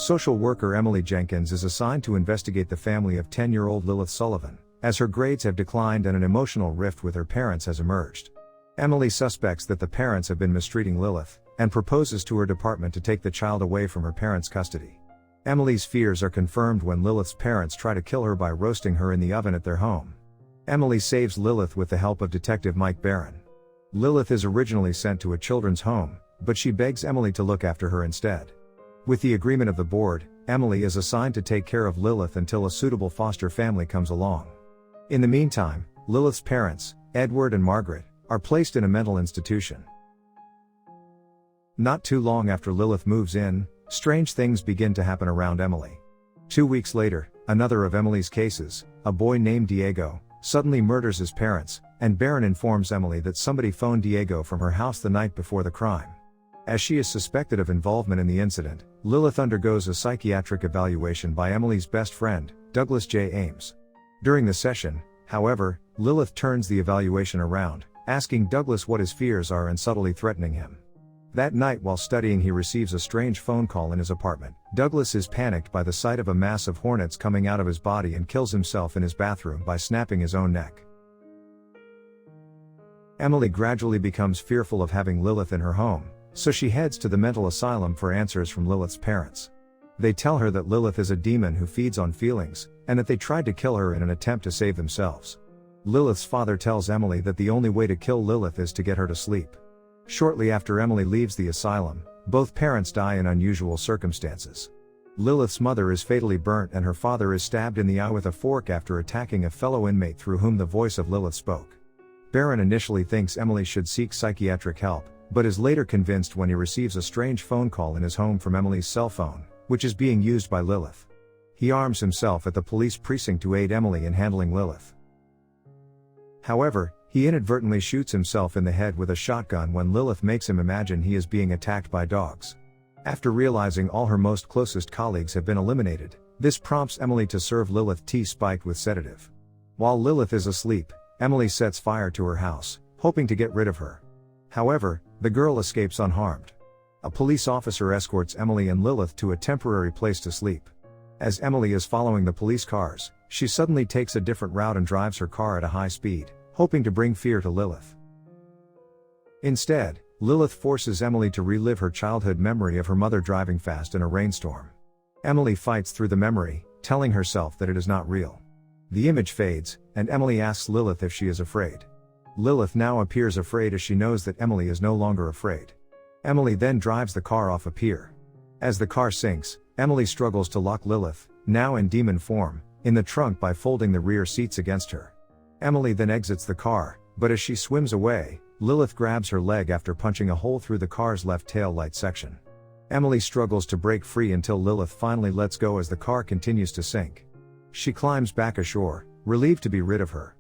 Social worker Emily Jenkins is assigned to investigate the family of 10-year-old Lilith Sullivan, as her grades have declined and an emotional rift with her parents has emerged. Emily suspects that the parents have been mistreating Lilith, and proposes to her department to take the child away from her parents' custody. Emily's fears are confirmed when Lilith's parents try to kill her by roasting her in the oven at their home. Emily saves Lilith with the help of Detective Mike Barron. Lilith is originally sent to a children's home, but she begs Emily to look after her instead. With the agreement of the board, Emily is assigned to take care of Lilith until a suitable foster family comes along. In the meantime, Lilith's parents, Edward and Margaret, are placed in a mental institution. Not too long after Lilith moves in, strange things begin to happen around Emily. 2 weeks later, another of Emily's cases, a boy named Diego, suddenly murders his parents, and Barron informs Emily that somebody phoned Diego from her house the night before the crime. As she is suspected of involvement in the incident, Lilith undergoes a psychiatric evaluation by Emily's best friend, Douglas J. Ames. During the session, however, Lilith turns the evaluation around, asking Douglas what his fears are and subtly threatening him. That night while studying he receives a strange phone call in his apartment. Douglas is panicked by the sight of a mass of hornets coming out of his body and kills himself in his bathroom by snapping his own neck. Emily gradually becomes fearful of having Lilith in her home, so she heads to the mental asylum for answers from Lilith's parents. They tell her that Lilith is a demon who feeds on feelings, and that they tried to kill her in an attempt to save themselves. Lilith's father tells Emily that the only way to kill Lilith is to get her to sleep. Shortly after Emily leaves the asylum, both parents die in unusual circumstances. Lilith's mother is fatally burnt and her father is stabbed in the eye with a fork after attacking a fellow inmate through whom the voice of Lilith spoke. Barron initially thinks Emily should seek psychiatric help, but is later convinced when he receives a strange phone call in his home from Emily's cell phone, which is being used by Lilith. He arms himself at the police precinct to aid Emily in handling Lilith. However, he inadvertently shoots himself in the head with a shotgun when Lilith makes him imagine he is being attacked by dogs. After realizing all her most closest colleagues have been eliminated, this prompts Emily to serve Lilith tea spiked with sedative. While Lilith is asleep, Emily sets fire to her house, hoping to get rid of her. However, the girl escapes unharmed. A police officer escorts Emily and Lilith to a temporary place to sleep. As Emily is following the police cars, she suddenly takes a different route and drives her car at a high speed, hoping to bring fear to Lilith. Instead, Lilith forces Emily to relive her childhood memory of her mother driving fast in a rainstorm. Emily fights through the memory, telling herself that it is not real. The image fades, and Emily asks Lilith if she is afraid. Lilith now appears afraid as she knows that Emily is no longer afraid. Emily then drives the car off a pier. As the car sinks, Emily struggles to lock Lilith, now in demon form, in the trunk by folding the rear seats against her. Emily then exits the car, but as she swims away, Lilith grabs her leg after punching a hole through the car's left tail light section. Emily struggles to break free until Lilith finally lets go as the car continues to sink. She climbs back ashore, relieved to be rid of her.